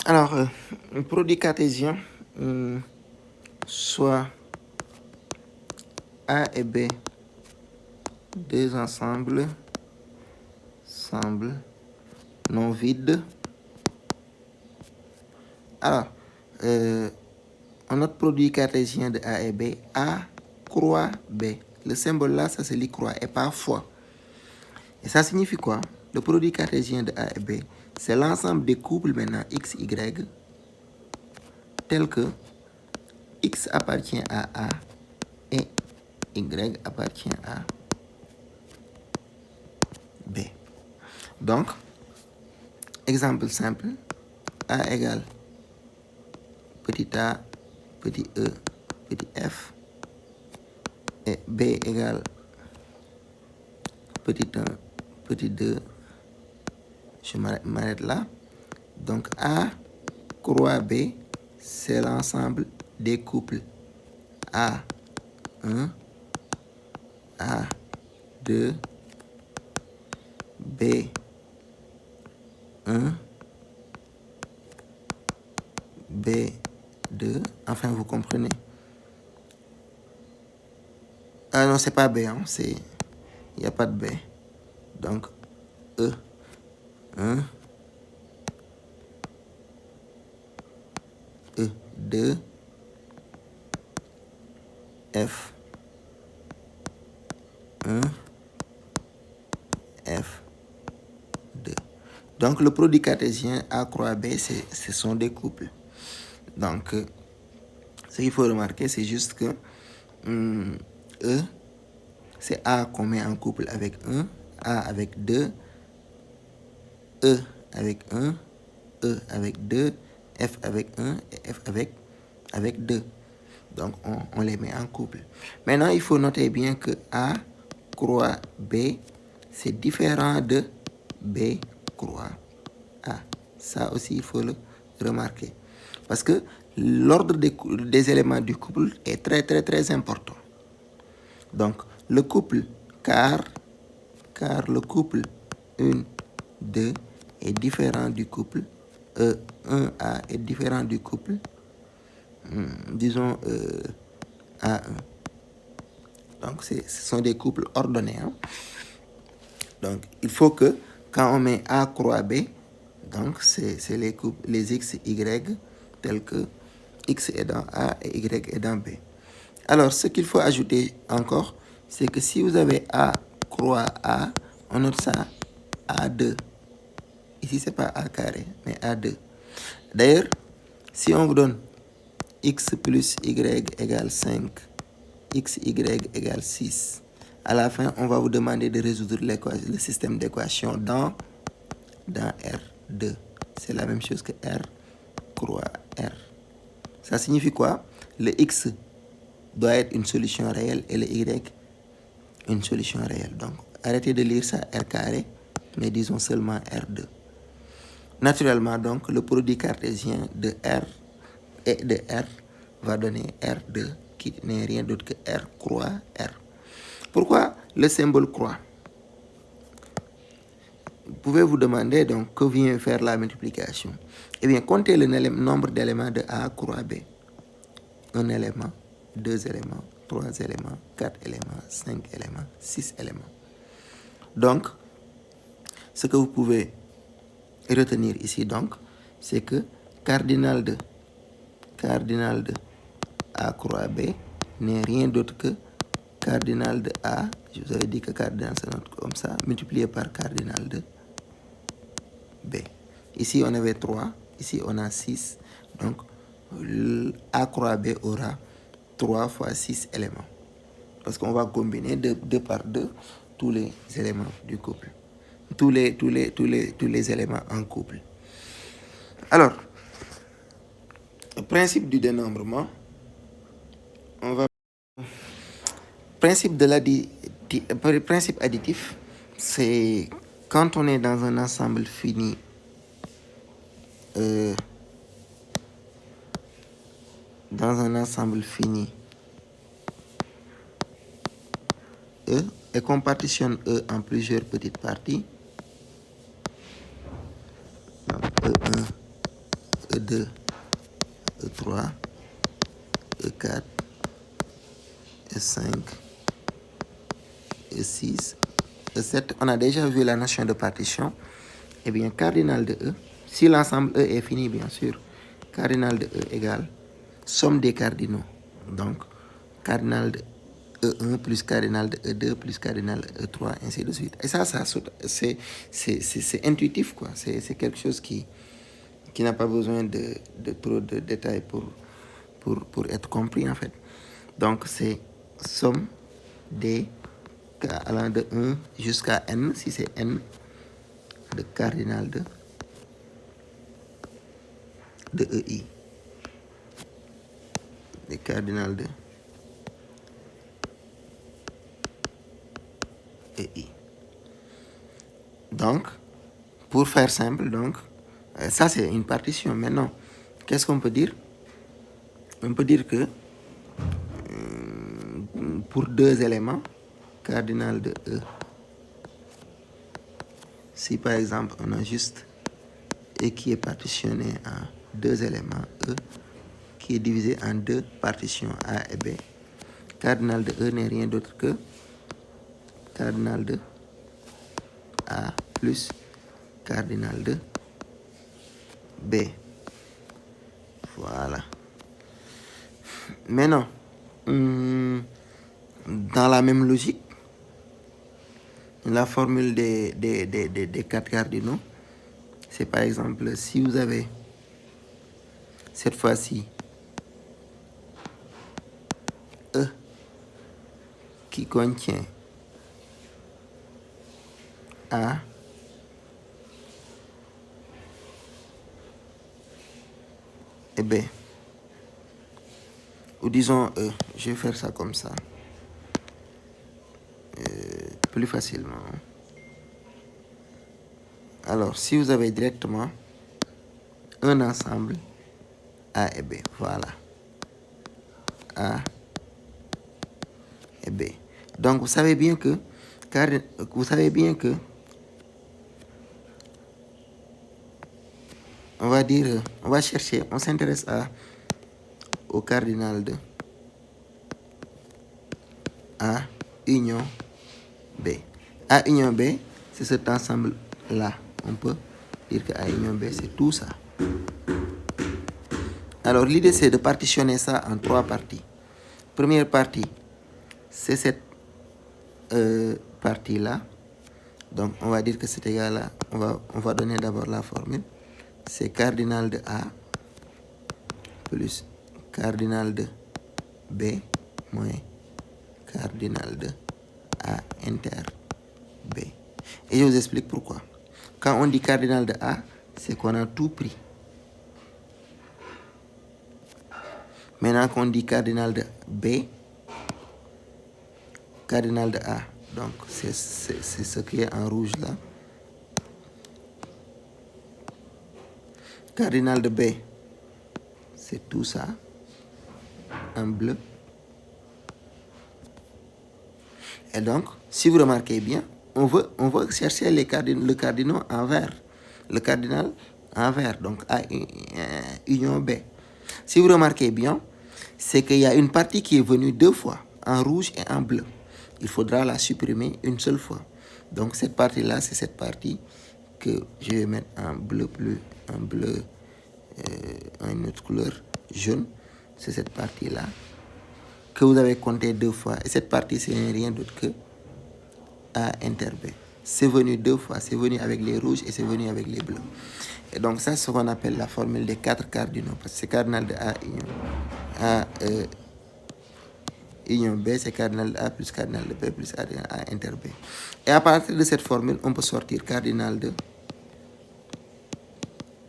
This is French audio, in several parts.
Alors, un produit cartésien, soit A et B, deux ensembles non vides. Alors, un autre produit cartésien de A et B, A croix B. Le symbole là, ça se lit croix et pas fois. Et ça signifie quoi? Le produit cartésien de A et B, c'est l'ensemble des couples maintenant X, Y, tel que X appartient à A et Y appartient à B. Donc, exemple simple, A égale petit a, petit e, petit f, et B égale petit 1, petit 2, je m'arrête là. Donc A croix B, c'est l'ensemble des couples A1, A2, B1, B2, enfin vous comprenez. Ah non, c'est pas B, hein, il n'y a pas de B. Donc E1, E2, F1, F2. Donc le produit cartésien A croix B, ce sont des couples. Donc ce qu'il faut remarquer, c'est juste que E, c'est A qu'on met en couple avec 1, A avec 2, E avec 1, E avec 2, F avec 1 et F avec 2. Donc, on les met en couple. Maintenant, il faut noter bien que A croix B, c'est différent de B croix A. Ça aussi, il faut le remarquer. Parce que l'ordre des éléments du couple est très, très, très important. Donc, le couple car le couple 1, 2 est différent du couple E1A est différent du couple disons A1. Donc ce sont des couples ordonnés. Hein? Donc il faut que quand on met A croix B, donc c'est les couples, les X, Y, tels que X est dans A et Y est dans B. Alors ce qu'il faut ajouter encore, c'est que si vous avez A croix A, on note ça A2. Ici c'est pas A carré, mais A2. D'ailleurs, si on vous donne X plus Y égale 5, XY égale 6. À la fin, on va vous demander de résoudre le système d'équation dans R2. C'est la même chose que R croix R. Ça signifie quoi? Le X doit être une solution réelle et le Y une solution réelle. Donc, arrêtez de lire ça R carré, mais disons seulement R2. Naturellement, donc, le produit cartésien de R et de R va donner R2, qui n'est rien d'autre que R croix R. Pourquoi le symbole croix? Vous pouvez vous demander donc que vient faire la multiplication. Eh bien, comptez le nombre d'éléments de A croix B. Un élément, deux éléments, trois éléments, quatre éléments, cinq éléments, six éléments. Donc, ce que vous pouvez retenir ici, donc, c'est que cardinal de A croix B n'est rien d'autre que cardinal de A, je vous avais dit que cardinal c'est note comme ça, multiplié par cardinal de B. Ici on avait 3, ici on a 6, donc A croix B aura 3 fois 6 éléments. Parce qu'on va combiner deux par deux tous les éléments du couple. Tous les éléments en couple. Alors, le principe du dénombrement, on va... Principe additif, c'est quand on est dans un ensemble fini E et qu'on partitionne E en plusieurs petites parties. Donc E1, E2, E3, E4, E5, E6, E7. On a déjà vu la notion de partition. Eh bien, cardinal de E, si l'ensemble E est fini, bien sûr, cardinal de E égale somme des cardinaux. Donc, cardinal de E1 plus cardinal de E2 plus cardinal de E3, ainsi de suite. Et ça c'est intuitif, quoi. C'est quelque chose qui n'a pas besoin de trop de détails pour être compris, en fait. Donc, c'est somme des allant de 1 jusqu'à n, si c'est n, de cardinal de EI. De cardinal de EI. Donc, pour faire simple, donc, ça c'est une partition. Maintenant, qu'est-ce qu'on peut dire? On peut dire que pour deux éléments, cardinal de E, si par exemple on a juste E qui est partitionné en deux éléments, E qui est divisé en deux partitions A et B, cardinal de E n'est rien d'autre que cardinal de A plus cardinal de B. Voilà. Maintenant, dans la même logique, la formule des quatre cardinaux, c'est par exemple, si vous avez cette fois-ci E qui contient A et B, ou disons E, je vais faire ça comme ça, plus facilement. Alors, si vous avez directement un ensemble A et B, voilà, A et B. Donc, vous savez bien que on va dire, on va chercher, on s'intéresse au cardinal de A union B. A union B, c'est cet ensemble-là. On peut dire que A union B, c'est tout ça. Alors, l'idée, c'est de partitionner ça en trois parties. Première partie, c'est cette partie-là. Donc, on va dire que c'est égal à, on va donner d'abord la formule. C'est cardinal de A plus cardinal de B moins cardinal de A inter B. Et je vous explique pourquoi. Quand on dit cardinal de A, c'est qu'on a tout pris. Maintenant qu'on dit cardinal de B, cardinal de A, donc c'est ce qui est en rouge là. Cardinal de B, c'est tout ça, en bleu. Et donc, si vous remarquez bien, on veut chercher le cardinal en vert. Le cardinal en vert, donc A union B. Si vous remarquez bien, c'est qu'il y a une partie qui est venue deux fois, en rouge et en bleu. Il faudra la supprimer une seule fois. Donc cette partie-là, c'est cette partie que je vais mettre en bleu, en une autre couleur jaune. C'est cette partie-là que vous avez compté deux fois. Et cette partie, c'est rien d'autre que A inter B. C'est venu deux fois, c'est venu avec les rouges et c'est venu avec les bleus. Et donc ça, c'est ce qu'on appelle la formule des quatre cardinaux. Parce que c'est cardinal de A union B, c'est cardinal de A plus cardinal de B plus A inter B. Et à partir de cette formule, on peut sortir cardinal de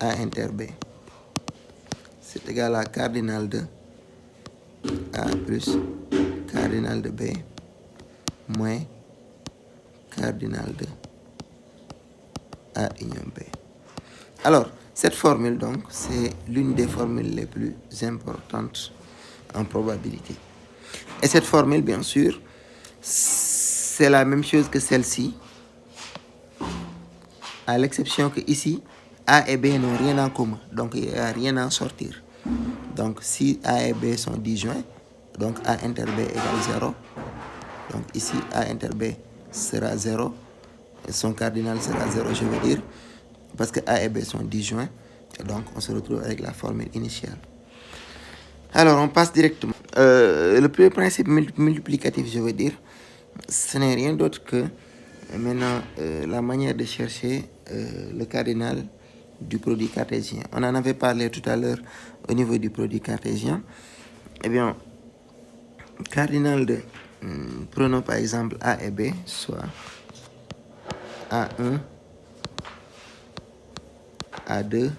A inter B. C'est égal à cardinal de A plus cardinal de B moins cardinal de A union B. Alors, cette formule, donc, c'est l'une des formules les plus importantes en probabilité. Et cette formule, bien sûr, c'est la même chose que celle-ci, à l'exception que ici, A et B n'ont rien en commun, donc il n'y a rien à sortir. Donc si A et B sont disjoints, donc A inter B égale 0. Donc ici, A inter B sera 0. Son cardinal sera 0, je veux dire, parce que A et B sont disjoints. Et donc, on se retrouve avec la formule initiale. Alors, on passe directement. Le premier principe multiplicatif, je veux dire, ce n'est rien d'autre que maintenant la manière de chercher le cardinal du produit cartésien. On en avait parlé tout à l'heure au niveau du produit cartésien. Eh bien, cardinal de, prenons par exemple A et B, soit A1, A2,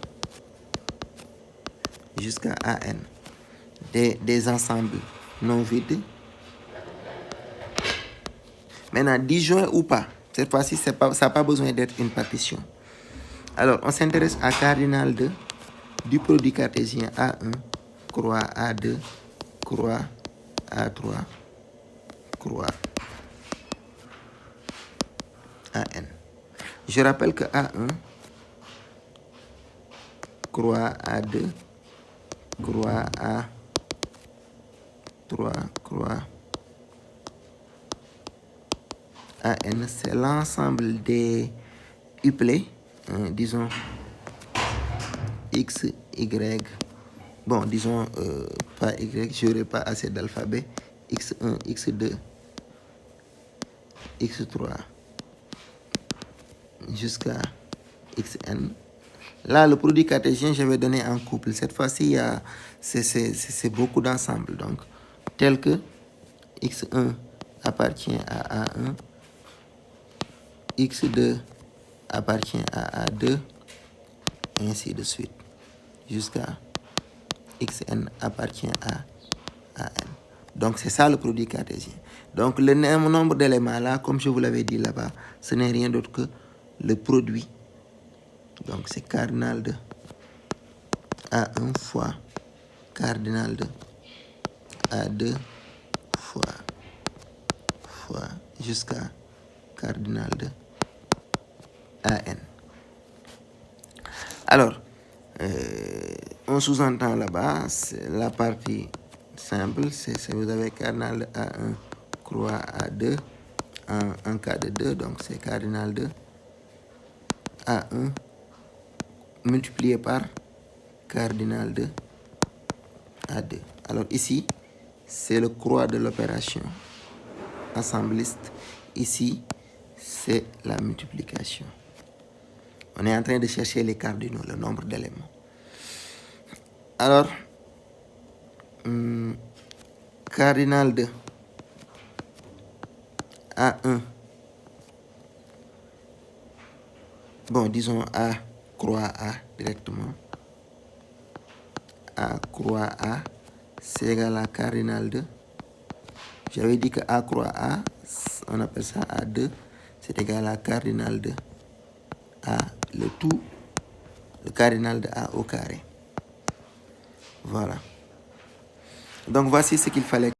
jusqu'à AN. Des ensembles non vides. Maintenant, disjoint ou pas, cette fois-ci, ça n'a pas besoin d'être une partition. Alors, on s'intéresse à cardinal du produit cartésien A1, croix A2, croix A3, croix AN. Je rappelle que A1, croix A2, croix A3, croix AN, c'est l'ensemble des uplets, disons X, Y, bon, disons pas Y, je n'aurai pas assez d'alphabet, X1, X2, X3, jusqu'à Xn. Là, le produit cartésien, je vais donner en couple. Cette fois-ci, c'est beaucoup d'ensembles. Donc, tel que X1 appartient à A1, X2 appartient à A2, et ainsi de suite, jusqu'à Xn appartient à N. Donc, c'est ça le produit cartésien. Donc, le nombre d'éléments là, comme je vous l'avais dit là-bas, ce n'est rien d'autre que le produit. Donc, c'est cardinal de A1 fois cardinal de A2 fois jusqu'à cardinal de AN. Alors, on sous-entend là-bas, la partie simple, c'est vous avez cardinal de A1 croix A2 en cas de 2, donc c'est cardinal de A1 multiplié par cardinal de A2. Alors ici, c'est le croix de l'opération ensembliste. Ici, c'est la multiplication. On est en train de chercher les cardinaux, le nombre d'éléments. Alors, cardinal de A1, bon, disons A croix A directement. A croix A, c'est égal à cardinal de, j'avais dit que A croix A, on appelle ça A2, c'est égal à cardinal de A, le tout, le cardinal de A au carré. Voilà. Donc voici ce qu'il fallait.